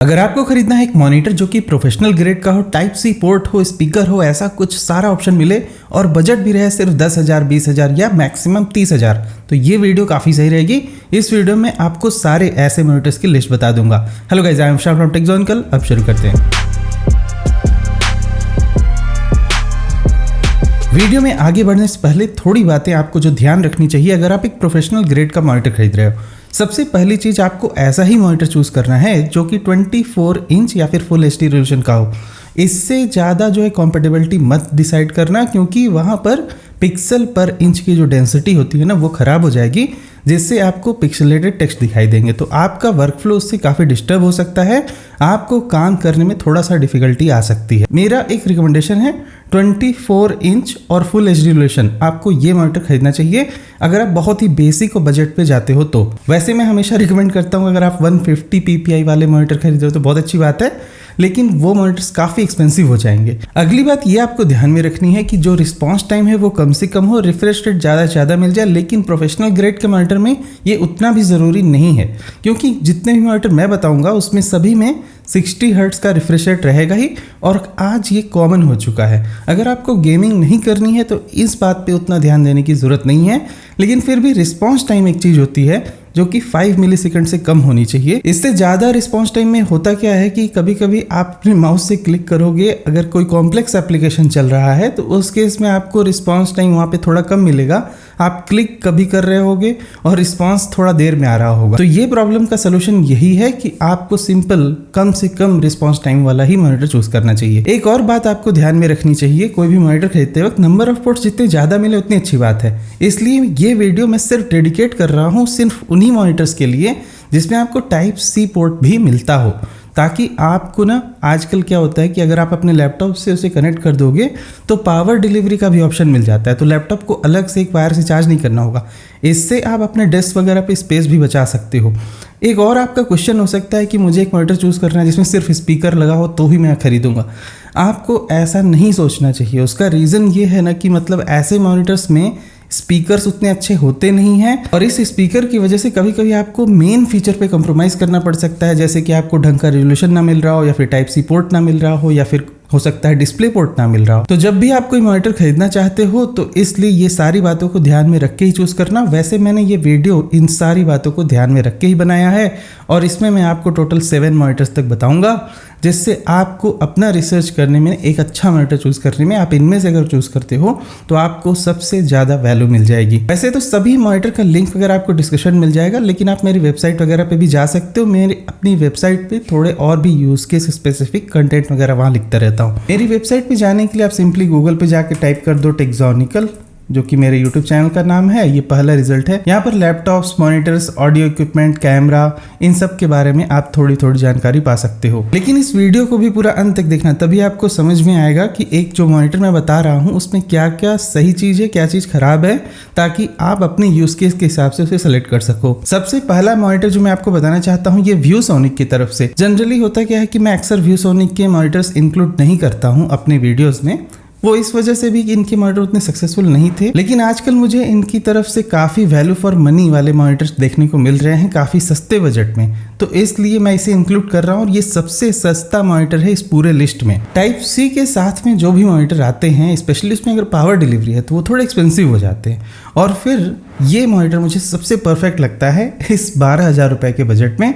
अगर आपको खरीदना है एक मॉनिटर जो कि प्रोफेशनल ग्रेड का हो, टाइप सी पोर्ट हो, स्पीकर हो, ऐसा कुछ सारा ऑप्शन मिले और बजट भी रहे सिर्फ 10,000, 20,000 या मैक्सिमम 30,000, तो ये वीडियो काफ़ी सही रहेगी। इस वीडियो में आपको सारे ऐसे मॉनिटर्स की लिस्ट बता दूंगा। हेलो गाइस, आई एम शाम फ्रॉम टेक्जोनिकल। अब शुरू करते हैं। वीडियो में आगे बढ़ने से पहले थोड़ी बातें आपको जो ध्यान रखनी चाहिए अगर आप एक प्रोफेशनल ग्रेड का मॉनिटर खरीद रहे हो। सबसे पहली चीज़, आपको ऐसा ही मॉनिटर चूज़ करना है जो कि 24 इंच या फिर फुल HD रेजोल्यूशन का हो। इससे ज़्यादा जो है कंपैटिबिलिटी मत डिसाइड करना, क्योंकि वहाँ पर पिक्सल पर इंच की जो डेंसिटी होती है ना, वो ख़राब हो जाएगी, जिससे आपको पिक्सेलेटेड टेक्स्ट दिखाई देंगे। तो आपका वर्कफ्लो उससे काफ़ी डिस्टर्ब हो सकता है, आपको काम करने में थोड़ा सा डिफिकल्टी आ सकती है। मेरा एक रिकमेंडेशन है 24 इंच और फुल HD रेजोल्यूशन, आपको ये मॉनिटर खरीदना चाहिए अगर आप बहुत ही बेसिक और बजट पे जाते हो तो। वैसे मैं हमेशा रिकमेंड करता हूँ अगर आप 150 PPI वाले मॉनिटर खरीद रहे हो तो बहुत अच्छी बात है, लेकिन वो मॉनिटर्स काफ़ी एक्सपेंसिव हो जाएंगे। अगली बात ये आपको ध्यान में रखनी है कि जो रिस्पॉन्स टाइम है वो कम से कम हो, रिफ्रेश रेट ज़्यादा से ज़्यादा मिल जाए। लेकिन प्रोफेशनल ग्रेड के मॉनिटर में ये उतना भी ज़रूरी नहीं है, क्योंकि जितने भी मॉनिटर मैं बताऊंगा उसमें सभी में 60 हर्ट्ज का रिफ्रेश रेट रहेगा ही, और आज ये कॉमन हो चुका है। अगर आपको गेमिंग नहीं करनी है तो इस बात पे उतना ध्यान देने की ज़रूरत नहीं है, लेकिन फिर भी रिस्पॉन्स टाइम एक चीज़ होती है जो कि 5 मिलीसेकंड से कम होनी चाहिए। इससे ज़्यादा रिस्पॉन्स टाइम में होता क्या है कि कभी कभी आप अपने माउस से क्लिक करोगे, अगर कोई कॉम्प्लेक्स एप्लीकेशन चल रहा है तो उस केस में आपको रिस्पॉन्स टाइम वहाँ पे थोड़ा कम मिलेगा। आप क्लिक कभी कर रहे होगे और रिस्पॉन्स थोड़ा देर में आ रहा होगा। तो ये प्रॉब्लम का सोल्यूशन यही है कि आपको सिंपल कम से कम रिस्पॉन्स टाइम वाला ही मॉनिटर चूज करना चाहिए। एक और बात आपको ध्यान में रखनी चाहिए, कोई भी मॉनिटर खरीदते वक्त नंबर ऑफ पोर्ट्स जितने ज़्यादा मिले उतनी अच्छी बात है। इसलिए ये वीडियो मैं सिर्फ डेडिकेट कर रहा हूँ सिर्फ उन्हीं मॉनिटर्स के लिए जिसमें आपको टाइप सी पोर्ट भी मिलता हो, ताकि आपको ना, आजकल क्या होता है कि अगर आप अपने लैपटॉप से उसे कनेक्ट कर दोगे तो पावर डिलीवरी का भी ऑप्शन मिल जाता है, तो लैपटॉप को अलग से एक वायर से चार्ज नहीं करना होगा। इससे आप अपने डेस्क वगैरह पे स्पेस भी बचा सकते हो। एक और आपका क्वेश्चन हो सकता है कि मुझे एक मॉनिटर चूज़ करना है जिसमें सिर्फ स्पीकर लगा हो तो ही मैं खरीदूंगा। आपको ऐसा नहीं सोचना चाहिए। उसका रीज़न ये है ना कि मतलब ऐसे मॉनिटर्स में स्पीकर्स उतने अच्छे होते नहीं हैं, और इस स्पीकर की वजह से कभी कभी आपको मेन फीचर पे कंप्रोमाइज़ करना पड़ सकता है, जैसे कि आपको ढंग का रेजोल्यूशन ना मिल रहा हो, या फिर टाइप सी पोर्ट ना मिल रहा हो, या फिर हो सकता है डिस्प्ले पोर्ट ना मिल रहा हो। तो जब भी आप कोई मॉनिटर खरीदना चाहते हो तो इसलिए ये सारी बातों को ध्यान में रख के ही चूज़ करना। वैसे मैंने ये वीडियो इन सारी बातों को ध्यान में रख के ही बनाया है, और इसमें मैं आपको टोटल 7 मॉनिटर्स तक बताऊंगा, जिससे आपको अपना रिसर्च करने में, एक अच्छा मॉनिटर चूज़ करने में, आप इनमें से अगर चूज़ करते हो तो आपको सबसे ज़्यादा वैल्यू मिल जाएगी। वैसे तो सभी मॉनिटर का लिंक वगैरह आपको डिस्क्रिप्शन मिल जाएगा, लेकिन आप मेरी वेबसाइट वगैरह पे भी जा सकते हो। मेरी अपनी वेबसाइट पे थोड़े और भी यूज़ केस स्पेसिफिक कंटेंट वगैरह वहाँ लिखता रहता हूँ। मेरी वेबसाइट पे जाने के लिए आप सिंपली गूगल पे जाके टाइप कर दो टेक्जोनिकल, जो कि मेरे YouTube चैनल का नाम है। ये पहला रिजल्ट है। यहाँ पर laptops, monitors, audio equipment, camera, इन सब के बारे में आप थोड़ी थोड़ी जानकारी पा सकते हो। लेकिन इस वीडियो को भी पूरा अंत तक देखना, तभी आपको समझ में आएगा कि एक जो मॉनिटर मैं बता रहा हूँ उसमें क्या क्या सही चीज़ है, क्या चीज़ खराब है, ताकि आप अपने यूज केस के हिसाब से उसे सेलेक्ट कर सको। सबसे पहला मॉनिटर जो मैं आपको बताना चाहता हूँ, ये ViewSonic की तरफ से। जनरली होता क्या है कि मैं अक्सर ViewSonic के मॉनिटर्स इंक्लूड नहीं करता हूँ अपने वीडियोज़ में, वो इस वजह से भी कि इनके मॉनिटर उतने सक्सेसफुल नहीं थे। लेकिन आजकल मुझे इनकी तरफ से काफ़ी वैल्यू फॉर मनी वाले मॉनिटर्स देखने को मिल रहे हैं काफ़ी सस्ते बजट में, तो इसलिए मैं इसे इंक्लूड कर रहा हूँ, और ये सबसे सस्ता मॉनिटर है इस पूरे लिस्ट में। टाइप सी के साथ में जो भी मॉनिटर आते हैं, स्पेशली इसमें अगर पावर डिलीवरी है तो वो थोड़े एक्सपेंसिव हो जाते हैं, और फिर ये मॉनिटर मुझे सबसे परफेक्ट लगता है इस 12,000 रुपये के बजट में।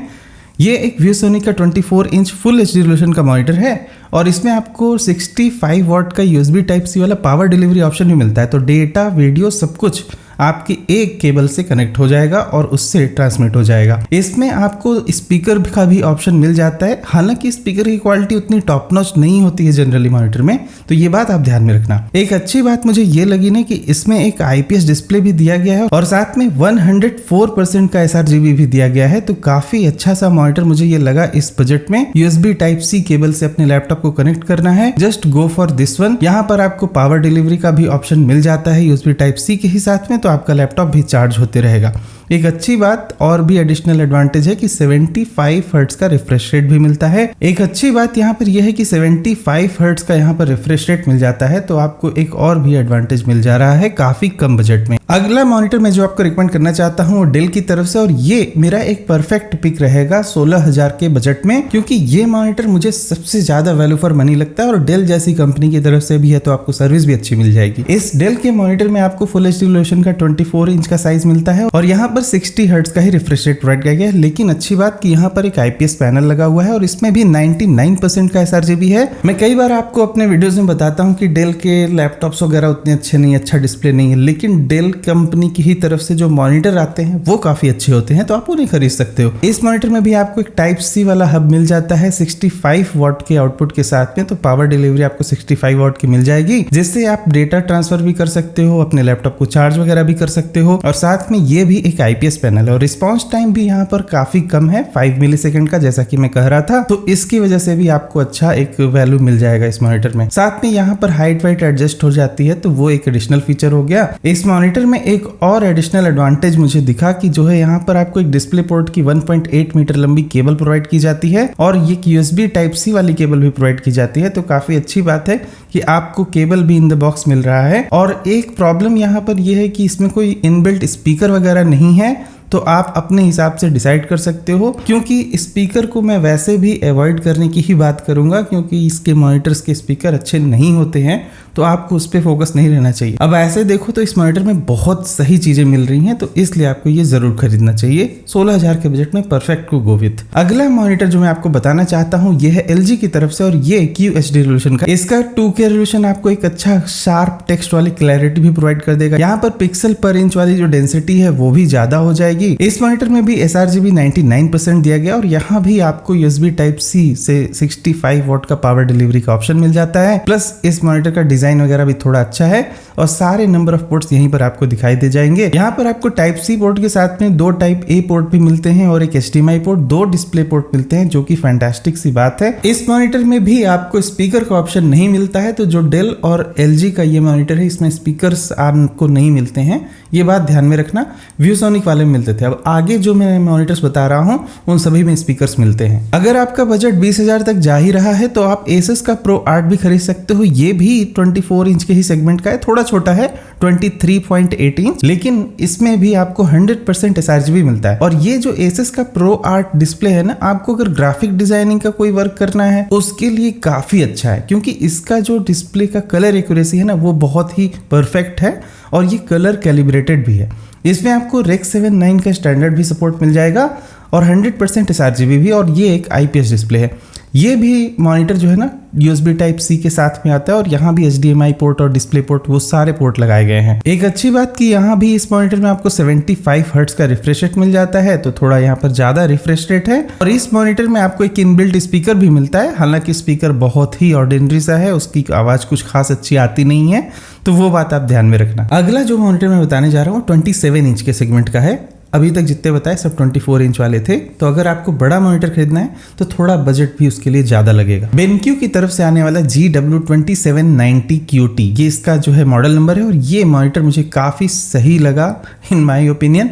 ये एक ViewSonic का 24 इंच फुल HD रेजोल्यूशन का मॉनिटर है, और इसमें आपको 65 वाट का USB टाइप सी वाला पावर डिलीवरी ऑप्शन भी मिलता है। तो डेटा, वीडियो, सब कुछ आपकी एक केबल से कनेक्ट हो जाएगा और उससे ट्रांसमिट हो जाएगा। इसमें आपको स्पीकर का भी ऑप्शन मिल जाता है, हालांकि स्पीकर की क्वालिटी उतनी टॉप नॉच नहीं होती है जनरली मॉनिटर में, तो ये बात आप ध्यान में रखना। एक अच्छी बात मुझे ये लगी ना कि इसमें एक IPS डिस्प्ले भी दिया गया है, और साथ में 104% का sRGB भी दिया गया है, तो काफी अच्छा सा मॉनिटर मुझे ये लगा इस बजट में। USB टाइप सी केबल से अपने लैपटॉप को कनेक्ट करना है, just go for this one. यहाँ पर आपको पावर डिलीवरी का भी ऑप्शन मिल जाता है USB टाइप सी के ही साथ में, तो आपका लैपटॉप भी चार्ज होते रहेगा। एक अच्छी बात और भी एडिशनल एडवांटेज है कि 75 हर्ट्ज का रिफ्रेश रेट भी मिलता है। एक अच्छी बात यहाँ पर यह है कि 75 हर्ट्ज का यहाँ पर रिफ्रेश रेट मिल जाता है, तो आपको एक और भी एडवांटेज मिल जा रहा है काफी कम बजट में। अगला मॉनिटर मैं जो आपको रिकमेंड करना चाहता हूँ वो डेल की तरफ से, और ये मेरा एक परफेक्ट पिक रहेगा 16,000 के बजट में, क्योंकि ये मॉनिटर मुझे सबसे ज्यादा वैल्यू फॉर मनी लगता है और डेल जैसी कंपनी की तरफ से भी है, तो आपको सर्विस भी अच्छी मिल जाएगी। इस डेल के मॉनिटर में आपको फुल एचडी रेजोल्यूशन का 24 इंच का साइज मिलता है और यहाँ पर 60 हर्ट्ज का ही रिफ्रेश रेट प्रोवाइड किया गया है। लेकिन अच्छी बात कि यहाँ पर एक आईपीएस पैनल लगा हुआ है और इसमें भी 99% का एसआरजीबी है। मैं कई बार आपको अपने वीडियोस में बताता हूँ कि डेल के लैपटॉप्स वगैरह उतने अच्छे नहीं, अच्छा डिस्प्ले नहीं है, लेकिन डेल कंपनी की ही तरफ से जो मॉनिटर आते हैं वो काफी अच्छे होते हैं, तो आप उन्हें खरीद सकते हो। इस मॉनिटर में भी आपको एक टाइप सी वाला हब मिल जाता है 65 वॉट के आउटपुट के साथ में, तो पावर डिलीवरी आपको 65 वॉट की मिल जाएगी, जिससे आप डेटा ट्रांसफर भी कर सकते हो, अपने लैपटॉप को चार्ज वगैरह भी कर सकते हो। और साथ में ये भी एक आईपीएस पैनल है और रिस्पॉन्स टाइम भी यहाँ पर काफी कम है, 5 मिलीसेकंड का, जैसा कि मैं कह रहा था, तो इसकी वजह से भी आपको अच्छा एक वैल्यू मिल जाएगा इस मॉनिटर में। साथ में यहाँ पर हाइट वाइट एडजस्ट हो जाती है, तो वो एक एडिशनल फीचर हो गया। इस मॉनिटर में एक और एडिशनल एडवांटेज मुझे दिखा कि जो है यहाँ पर आपको एक डिस्प्ले पोर्ट की 1.8 मीटर लंबी केबल प्रोवाइड की जाती है और ये यूएसबी टाइप सी वाली केबल भी प्रोवाइड की जाती है, तो काफी अच्छी बात है कि आपको केबल भी इन द बॉक्स मिल रहा है। और एक प्रॉब्लम यहाँ पर यह है कि इसमें कोई इनबिल्ट स्पीकर वगैरह नहीं है, तो आप अपने हिसाब से डिसाइड कर सकते हो, क्योंकि स्पीकर को मैं वैसे भी अवॉइड करने की ही बात करूंगा, क्योंकि इसके मॉनिटर्स के स्पीकर अच्छे नहीं होते हैं, तो आपको उस पर फोकस नहीं रहना चाहिए। अब ऐसे देखो तो इस मॉनिटर में बहुत सही चीजें मिल रही हैं, तो इसलिए आपको ये जरूर खरीदना चाहिए। 16,000 के बजट में परफेक्ट को गो विथ। अगला मॉनिटर जो मैं आपको बताना चाहता हूँ ये है एलजी की तरफ से और ये QHD रेजोल्यूशन का। इसका 2K रेजोल्यूशन आपको एक अच्छा शार्प टेक्स्ट वाली क्लैरिटी भी प्रोवाइड कर देगा। यहाँ पर पिक्सल पर इंच वाली जो डेंसिटी है वो भी ज्यादा हो जाएगी। इस मॉनिटर में भी sRGB 99% दिया गया और यहाँ भी आपको USB टाइप C से 65 वॉट का पावर डिलीवरी का ऑप्शन मिल जाता है। प्लस इस मॉनिटर का डिजाइन वगैरह भी थोड़ा अच्छा है और सारे नंबर ऑफ पोर्ट्स यहीं पर आपको दिखाई दे जाएंगे। यहाँ पर आपको टाइप C पोर्ट के साथ में 2 टाइप A पोर्ट भी मिलते हैं और एक HDMI पोर्ट, 2 डिस्प्ले पोर्ट मिलते हैं, जो कि फैंटास्टिक सी बात है। इस मॉनिटर में भी आपको स्पीकर का ऑप्शन नहीं मिलता है, तो जो डेल और LG का ये मॉनिटर है इसमें स्पीकर्स आपको नहीं मिलते हैं, ये बात ध्यान में रखना। ViewSonic वाले में मिलते थे। अब आगे जो मैं मॉनिटर्स बता रहा हूँ उन सभी में स्पीकर्स मिलते हैं। अगर आपका बजट 20,000 तक जा ही रहा है तो आप Asus का Pro 8 भी खरीद सकते हो। ये भी 24 इंच के ही सेगमेंट का है, थोड़ा छोटा है 23.8 इंच, लेकिन इसमें भी आपको 100% sRGB मिलता है। और ये जो Asus का Pro 8 डिस्प्ले है ना, आपको अगर ग्राफिक डिजाइनिंग का कोई वर्क करना है उसके लिए काफी अच्छा है, क्योंकि इसका जो डिस्प्ले का कलर एक्यूरेसी है ना वो बहुत ही परफेक्ट है और ये कलर कैलिब्रेटेड भी है। इसमें आपको Rec 7 9 का स्टैंडर्ड भी सपोर्ट मिल जाएगा और 100% sRGB भी, और ये एक IPS डिस्प्ले है। ये भी मॉनिटर जो है ना USB टाइप C के साथ में आता है और यहाँ भी HDMI पोर्ट और डिस्प्ले पोर्ट वो सारे पोर्ट लगाए गए हैं। एक अच्छी बात कि यहाँ भी इस मॉनिटर में आपको 75 हर्ट्ज का रिफ्रेश रेट मिल जाता है, तो थोड़ा यहाँ पर ज्यादा रिफ्रेश रेट है। और इस मॉनिटर में आपको एक इनबिल्ट स्पीकर भी मिलता है, हालांकि स्पीकर बहुत ही ऑर्डिनरी सा है, उसकी आवाज कुछ खास अच्छी आती नहीं है, तो वो बात आप ध्यान में रखना। अगला जो मॉनिटर मैं बताने जा रहा हूँ 27 इंच के सेगमेंट का है। अभी तक जितने बताए सब 24 इंच वाले थे, तो अगर आपको बड़ा मॉनिटर खरीदना है तो थोड़ा बजट भी उसके लिए ज्यादा लगेगा। BenQ की तरफ से आने वाला GW2790QT ये इसका जो है मॉडल नंबर है और ये मॉनिटर मुझे काफी सही लगा इन माय ओपिनियन।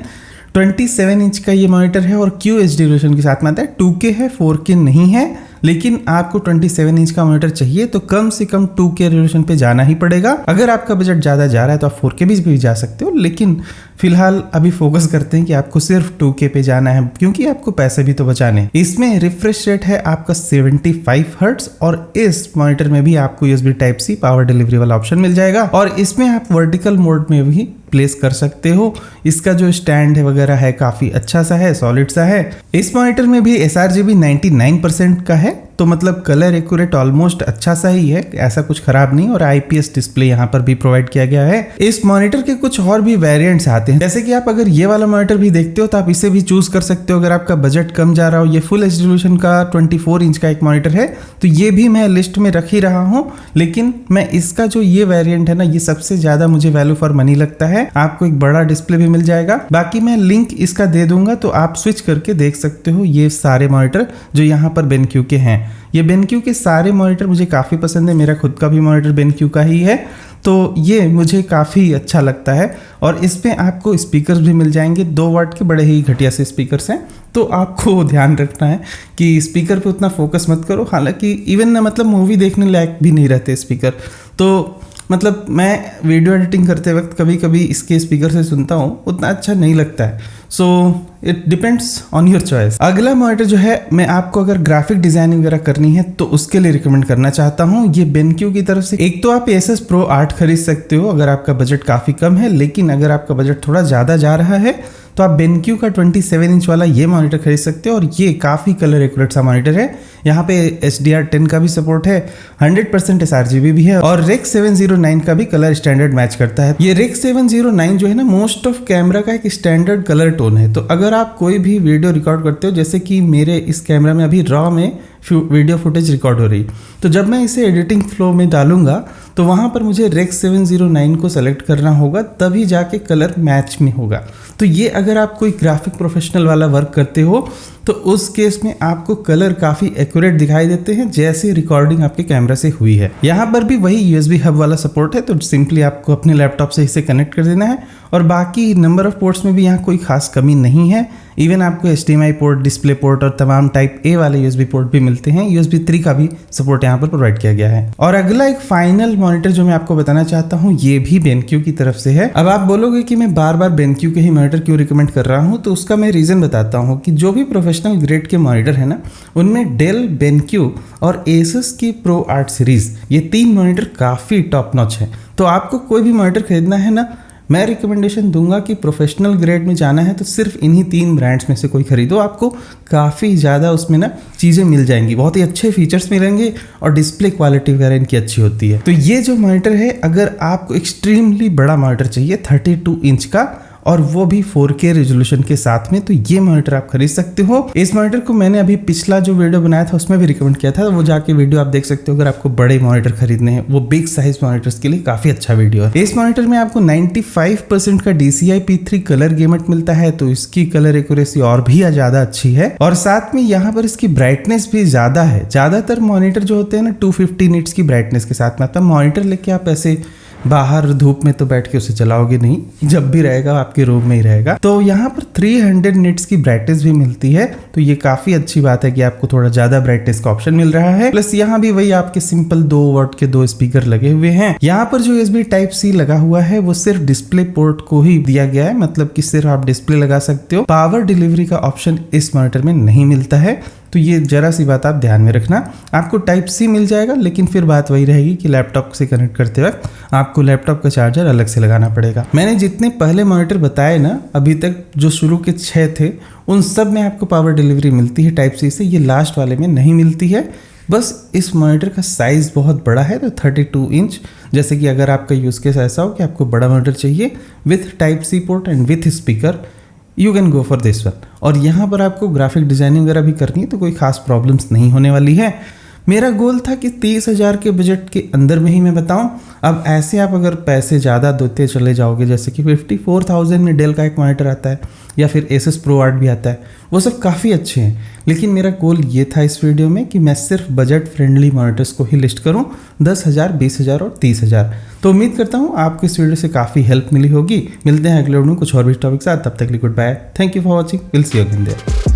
27 इंच का ये मॉनिटर है और QHD रेजोल्यूशन के साथ में आता है। 2K है, 4K नहीं है, लेकिन आपको 27 इंच का मॉनिटर चाहिए तो कम से कम 2K रेजोल्यूशन पे जाना ही पड़ेगा। अगर आपका बजट ज्यादा जा रहा है तो आप 4K भी जा सकते हो, लेकिन फिलहाल अभी फोकस करते हैं कि आपको सिर्फ 2K पे जाना है, क्योंकि आपको पैसे भी तो बचाने। इसमें रिफ्रेश रेट है आपका 75 हर्ट्ज और इस मॉनिटर में भी आपको USB type C power delivery वाला ऑप्शन मिल जाएगा और इसमें आप वर्टिकल मोड में भी प्लेस कर सकते हो। इसका जो स्टैंड है वगैरह है काफी अच्छा सा है, सॉलिड सा है। इस मॉनिटर में भी sRGB 99% का है, तो मतलब कलर एक्यूरेट ऑलमोस्ट अच्छा सा ही है, ऐसा कुछ खराब नहीं। और IPS डिस्प्ले यहाँ पर भी प्रोवाइड किया गया है। इस मॉनिटर के कुछ और भी वेरिएंट्स आते हैं, जैसे कि आप अगर ये वाला मॉनिटर भी देखते हो तो आप इसे भी चूज कर सकते हो अगर आपका बजट कम जा रहा हो। ये फुल एचडी रेजोल्यूशन का 24 इंच का एक मॉनिटर है, तो ये भी मैं लिस्ट में रख ही रहा हूँ, लेकिन मैं इसका जो ये वेरिएंट है ना, ये सबसे ज्यादा मुझे वैल्यू फॉर मनी लगता है। आपको एक बड़ा डिस्प्ले भी मिल जाएगा। बाकी मैं लिंक इसका दे दूंगा, तो आप स्विच करके देख सकते हो ये सारे मॉनिटर जो यहाँ पर BenQ के हैं। ये बेनक्यू के सारे मॉनिटर मुझे काफ़ी पसंद है, मेरा खुद का भी मॉनिटर बेनक्यू का ही है, तो ये मुझे काफ़ी अच्छा लगता है। और इस पे आपको स्पीकर्स भी मिल जाएंगे, 2 वाट के बड़े ही घटिया से स्पीकर्स हैं, तो आपको ध्यान रखना है कि स्पीकर पे उतना फोकस मत करो। हालांकि इवन ना मतलब मूवी देखने लायक भी नहीं रहते स्पीकर, तो मतलब मैं वीडियो एडिटिंग करते वक्त कभी कभी इसके स्पीकर से सुनता हूँ, उतना अच्छा नहीं लगता है। So it depends on your choice. अगला मॉनिटर जो है, मैं आपको अगर ग्राफिक डिजाइनिंग वगैरह करनी है तो उसके लिए रिकमेंड करना चाहता हूँ ये बेनक्यू की तरफ से। एक तो आप Asus Pro 8 खरीद सकते हो अगर आपका बजट काफ़ी कम है, लेकिन अगर आपका बजट थोड़ा ज़्यादा जा रहा है तो आप बेनक्यू का 27 इंच वाला ये मॉनिटर खरीद सकते हो, और ये काफ़ी कलर एक्यूरेट सा मॉनिटर है। यहाँ पे HDR10 का भी सपोर्ट है, 100% sRGB भी है, और Rec 709 का भी कलर स्टैंडर्ड मैच करता है। ये Rec 709 जो है ना, मोस्ट ऑफ कैमरा का एक स्टैंडर्ड कलर टोन है। तो अगर आप कोई भी वीडियो रिकॉर्ड करते हो, जैसे कि मेरे इस कैमरा में अभी रॉ में वीडियो फुटेज रिकॉर्ड हो रही, तो जब मैं इसे एडिटिंग फ्लो में डालूंगा तो वहाँ पर मुझे Rec 709 को सेलेक्ट करना होगा, तभी जाके कलर मैच में होगा। तो ये अगर आप कोई ग्राफिक प्रोफेशनल वाला वर्क करते हो तो उस केस में आपको कलर काफ़ी एक्यूरेट दिखाई देते हैं, जैसे रिकॉर्डिंग आपके कैमरा से हुई है। यहाँ पर भी वही USB हब वाला सपोर्ट है, तो सिंपली आपको अपने लैपटॉप से इसे कनेक्ट कर देना है, और बाकी नंबर ऑफ पोर्ट्स में भी यहाँ कोई खास कमी नहीं है। इवन आपको HDMI पोर्ट, डिस्प्ले पोर्ट और तमाम टाइप A वाले USB पोर्ट भी मिलते हैं। USB 3 का भी सपोर्ट यहाँ पर प्रोवाइड किया गया है। और अगला एक फाइनल मॉनिटर जो मैं आपको बताना चाहता हूँ, ये भी बेनक्यू की तरफ से है। अब आप बोलोगे कि मैं बार बार बेनक्यू के ही मॉनिटर क्यों रिकमेंड कर रहा हूँ, तो उसका मैं रीजन बताता हूँ कि जो भी प्रोफेशनल ग्रेड के मॉनिटर है ना, उनमें डेल, बेनक्यू और Asus की Pro 8 सीरीज, ये 3 मॉनिटर काफ़ी टॉप नॉच है। तो आपको कोई भी मॉनिटर खरीदना है ना, मैं रिकमेंडेशन दूंगा कि प्रोफेशनल ग्रेड में जाना है तो सिर्फ इन्हीं 3 ब्रांड्स में से कोई खरीदो, आपको काफ़ी ज़्यादा उसमें ना चीज़ें मिल जाएंगी, बहुत ही अच्छे फीचर्स मिलेंगे, और डिस्प्ले क्वालिटी वगैरह इनकी अच्छी होती है। तो ये जो मॉनिटर है, अगर आपको एक्सट्रीमली बड़ा मॉनिटर चाहिए 32 इंच का, और वो भी 4K रेजोल्यूशन के साथ में, तो ये मॉनिटर आप खरीद सकते हो। इस मॉनिटर को मैंने अभी पिछला जो वीडियो बनाया था उसमें भी रिकमेंड किया था, वो जाके वीडियो आप देख सकते हो अगर आपको बड़े मॉनिटर खरीदने हैं। वो बिग साइज मॉनिटर्स के लिए काफी अच्छा वीडियो है। इस मॉनिटर में आपको 95% का DCI P3 कलर गेमेट मिलता है, तो इसकी कलर एक्यूरेसी और भी ज्यादा अच्छी है, और साथ में यहाँ पर इसकी ब्राइटनेस भी ज्यादा है। ज्यादातर मॉनिटर जो होते हैं ना 250 निट्स की ब्राइटनेस के साथ में आता है। मॉनिटर लेके आप ऐसे बाहर धूप में तो बैठ के उसे चलाओगे नहीं, जब भी रहेगा आपके रूम में ही रहेगा। तो यहाँ पर 300 निट्स की ब्राइटनेस भी मिलती है, तो ये काफी अच्छी बात है कि आपको थोड़ा ज्यादा ब्राइटनेस का ऑप्शन मिल रहा है। प्लस यहाँ भी वही आपके सिंपल 2 वाट के 2 स्पीकर लगे हुए हैं। यहाँ पर जो USB Type-C लगा हुआ है वो सिर्फ डिस्प्ले पोर्ट को ही दिया गया है, मतलब कि सिर्फ आप डिस्प्ले लगा सकते हो। पावर डिलीवरी का ऑप्शन इस मॉनिटर में नहीं मिलता है, तो ये जरा सी बात आप ध्यान में रखना। आपको Type-C मिल जाएगा, लेकिन फिर बात वही रहेगी कि लैपटॉप से कनेक्ट करते वक्त आपको लैपटॉप का चार्जर अलग से लगाना पड़ेगा। मैंने जितने पहले मॉनिटर बताए ना अभी तक, जो शुरू के 6 थे, उन सब में आपको पावर डिलीवरी मिलती है Type-C से, ये लास्ट वाले में नहीं मिलती है। बस इस मॉनिटर का साइज़ बहुत बड़ा है, तो 32 इंच, जैसे कि अगर आपका यूज़ केस ऐसा हो कि आपको बड़ा मॉनिटर चाहिए with Type-C port and with speaker, you can go for this one. और यहाँ पर आपको ग्राफिक डिजाइनिंग वगैरह भी करनी है तो कोई खास प्रॉब्लम्स नहीं होने वाली है। मेरा गोल था कि 30,000 के बजट के अंदर में ही मैं बताऊं। अब ऐसे आप अगर पैसे ज़्यादा देते चले जाओगे, जैसे कि 54,000 में डेल का एक मॉनिटर आता है, या फिर Asus Pro 8 भी आता है, वो सब काफ़ी अच्छे हैं, लेकिन मेरा गोल ये था इस वीडियो में कि मैं सिर्फ बजट फ्रेंडली मॉनिटर्स को ही लिस्ट करूं, 10,000, 20,000 और 30,000। तो उम्मीद करता हूं आपको इस वीडियो से काफ़ी हेल्प मिली होगी। मिलते हैं अगले वीडियो में कुछ और भी टॉपिक के साथ, तब तक के लिए goodbye, thank you for watching, will see you again there.